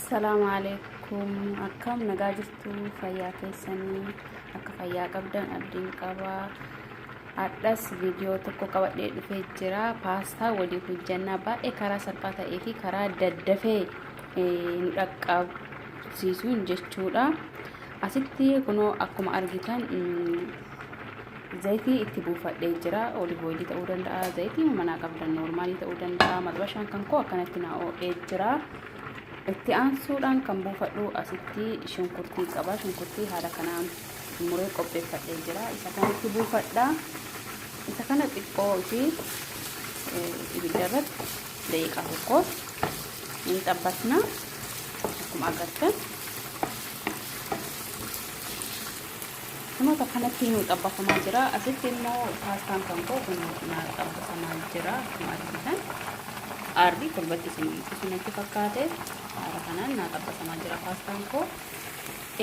Assalamualaikum. Akkam nagaa jirtu fayyaa keessanii akka fayyaa qabdan abdiin qaba. Addas viidiyoo tokko qabadhee dhufee jira. Paastaa waliin hojjannaa baay'ee karaa salphaa ta'ee fi karaa daddafee nu dhaqqabsiisuun jechuudha. Asitti kunoo akkuma argitan zayitii itti buufadhee jira. Olive oil ta'uu danda'a, zayitii manaa qabdan normaalii ta'uu danda'a. Madbashaan kan koo akkanatti na oodhee jira. Itti aansuudhaan kan buufadhu asitti shunkurtii qaba. Shunkurtii haala kanaan muree qopheeffadhee jira. Isa kanatti buufadha. Isa kana xiqqoo fi ibidda irratti daqiiqaa tokko ni xabbasna. Akkuma agartan kunuuta kanatti nu xabbafamaa jira. Asitti immoo paastaan kan koo na xabbafamaa jira. Akkuma argitan aarri kurbatti isinatti fakkaate haala kanaan na xabbafamaa jira paastaan koo.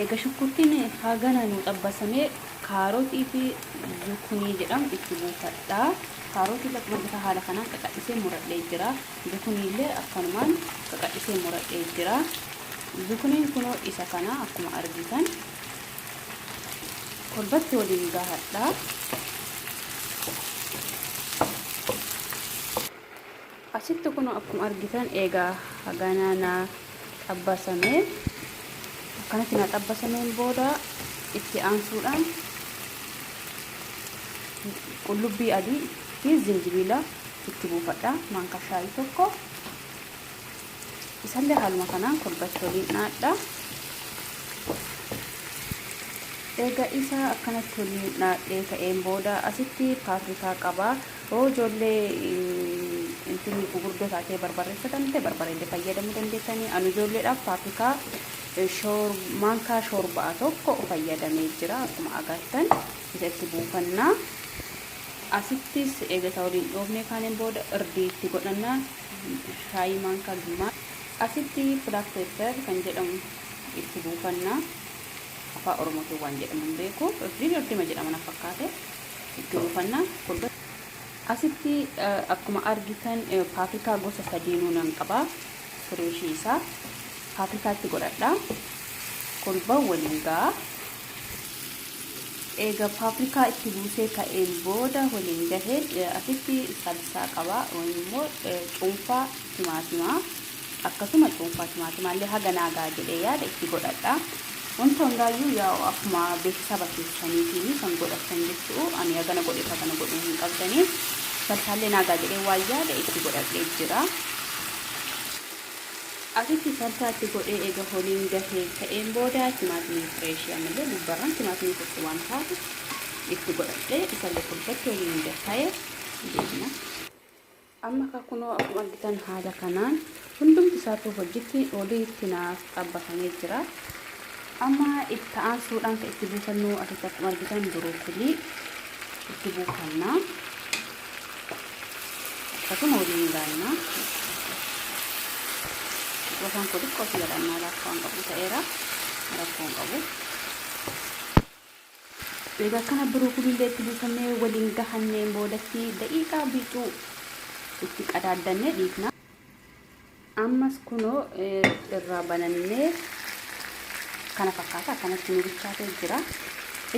Eega shunkurtiin hagana nu xabbasamee kaarotii fi zukunii jedhamu itti buufadha. Kaarotii lafa haala kanaan qaqadhisee muradhee jira. Zukunii illee akkanumaan qaqadhisee muradhee jira. Zukuniin kunoo isa kana akkuma argitan kurbatti waliin gahadha. Asitti kunoo akkuma argitan eegaa hagana na xabbasamee akkanatti na xabbasameen booda itti aansuudhaan qullubbii adii fi zinjibila itti buufadha. Maankaa shaayii tokko isallee haaluma kanaan kurbatti waliin naadha. Eega isa akkanatti waliin naadhee ta'een booda asitti paafrikaa qaba. Ijoollee intini gurguddoo taatee barbareeffatan ta'e barbareellee fayyadamuu dandeessanii. Ani ijoolleedhaaf paafrikaa maankaa shorbaa tokko fayyadamee jira. Akkuma agartan isa itti buufannaa. Asittis eega isa waliin dhoofnee kaaneen booda irdii itti godhannaa. Shaayii maankaa gimaa. Asitti black pepper kan jedhamu itti buufannaa. Afaan Oromootiin waan jedhamu hin beeku. Irdii jedhama na fakkaate itti buufannaa. Asitti akkuma argitan paafrikaa gosa sadiinuu nan qaba. Fireeshii isaa paafrikaa itti godhadha. Kolbaa waliin ga'a. Eega paafrikaa itti buusee ka'een booda waliin gahee asitti salsaa qaba. Immoo cuunfaa timaatimaa akkasuma cuunfaa timaatimaa illee haga naagaa jedhee yaada itti godhadha. Wanta hundaayyuu yaa akkuma beeksisa keessaniitiin kan godhatan jechuu ani hagana godhee kana godhuu hin qabdanii salsaallee naagaa jedhee waan yaada itti godhadhee jira. Asitti salsaa itti godhee eega waliin gahee ka'een booda timaatimii fireeshii ammallee dubbarraan timaatimii tokko waan taate itti godhadhee isallee kurbatti waliin gahee deemna. Amma kunoo akkuma argitan haala kanaan hundumti isaatu hojiitti walitti naaf xabbatamee jira. Amma itti aansuudhaan kan itti buufannu asitti akkuma argitan birookolii itti buufannaa. Akkasuma waliin gaannaa. Gosaan kun xiqqoo si jedhannaa laafaan qabu ta'eera. Rakkoon qabu. Egaa akkana birookolii illee itti buufannee waliin gahanneen boodatti daqiiqaa bituu itti qadaaddannee dhiifna. Ammas kunoo irraa banannee kana fakkaata akkanatti nu bichaatee jira.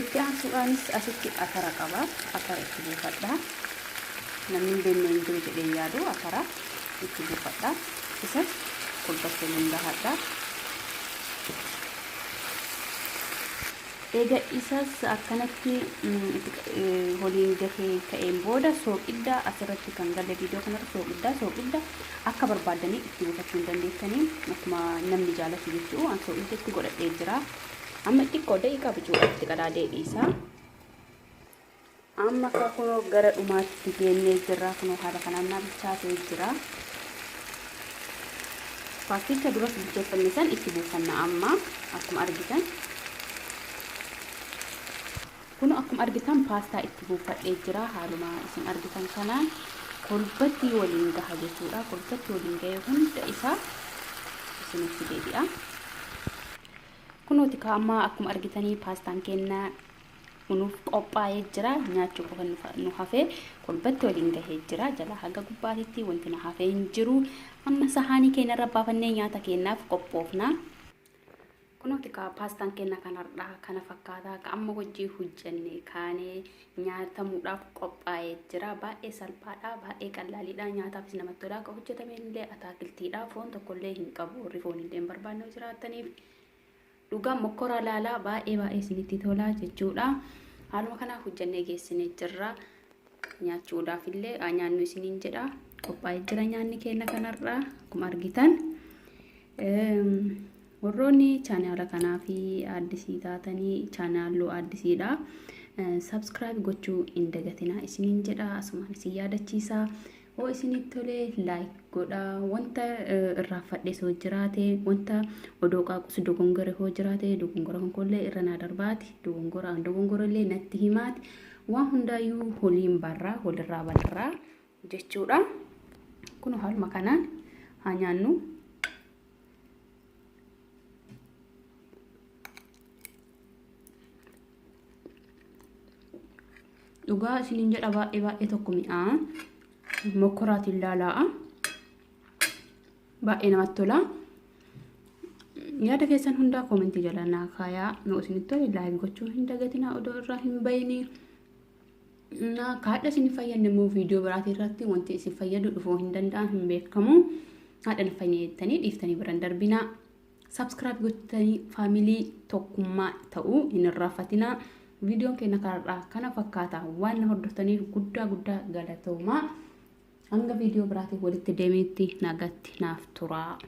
Itti aansuudhaanis asitti atara qaba. Atara itti buufadha. Namni hin beekne hin jiru jedhee yaadu atara itti buufadha. Isas kurbatti waliin gahadha. Eega isas akkanatti waliin gahee ka'een booda sooqidda asirratti kan galle viidiyoo kanarra sooqidda akka barbaadanii itti buufachuu hin dandeessanii akkuma namni jaalatu jechuu an sooqidda itti godhadhee jira. Amma xiqqoo daqiiqaa bichuudhaatti qadaadee dhiisa. Amma kunoo gara dhumaatti deemnee jirra. Kunoo haala kanaan na bichaatee jira. Paasticha duras bilcheeffamne san itti buufanna. Amma akkuma argitan kunoo akkuma argitan paastaa itti buufadhee jira. Haaluma isin argitan kanaan kolbatti waliin gaha jechuudha. Kolbatti waliin gahee hunda isaa isinitti deebi'a. Kunooti amma akkuma argitanii paastaan kennaa kunuuf qophaa'ee jira. Nyaachuu qofa nu hafee kolbatti waliin gahee jira. Jala haga gubbaatitti wanti na hafee hin jiru. Amma sahaanii keenya irra baafannee nyaata keenyaaf qophoofna. Kunuuti ka paastaan keenya kanarraa kana fakkaataa ka amma wajjii hojjannee kaanee nyaatamuudhaaf qophaa'ee jira. Baay'ee salphaadha, baay'ee qallaaliidha. Nyaataafis namatti tola. Ka hojjetame illee ataakiltiidha. Foon tokkollee hin qabu. Warri foon illee hin barbaanne jiraataniif dhugaa mokkora laalaa baay'ee isinitti tola jechuudha. Haaluma kana hojjannee geessinee jirra. Nyaachuudhaaf illee nyaannu isiniin jedha. Qophaa'ee jira nyaanni keenya kanarraa akkuma argitan. Warroonni chaanaala kanaa fi addisii taatanii chaanaaluu addisiidha. Subscribe gochuu hin dagatinaa isiniin jedha. Asumaan isin yaadachiisa. Oo isinitti tole like godha. Wanta irraanfadhe soo jiraate, wanta odoo qaaqus dogongore hoo jiraate, dogongora konkollee irra naa darbaati. Dogongorallee natti himaati. Waan hundaayyuu waliin barraa, walirraa barraa jechuudha. Kun haaluma kanaan haa nyaannu. Dhugaa isiniin jedha baay'ee tokko mi'aa. Mokkoraatiin laalaa. Baay'ee namatti tola. Yaada keessan hundaa koomentii jala naa kaayaa. Noo isinitti tole like gochuu hin dagatinaa odoo irraa hin bayini. Kaadha isin fayyadne immoo viidiyoo biraati irratti wanti isin fayyadu dhufuu hin danda'an hin beekamu. Haadha na fayyadtanii dhiiftanii biraan darbinaa. Subscribe gochtanii faamilii tokkummaa ta'uu hin irraanfatinaa. Viidiyoon keenya kanarraa kana fakkaata. Waan na hordoftaniif guddaa galatoomaa. Hanga viidiyoo biraatiif walitti deemeetti nagatti naaf turaa.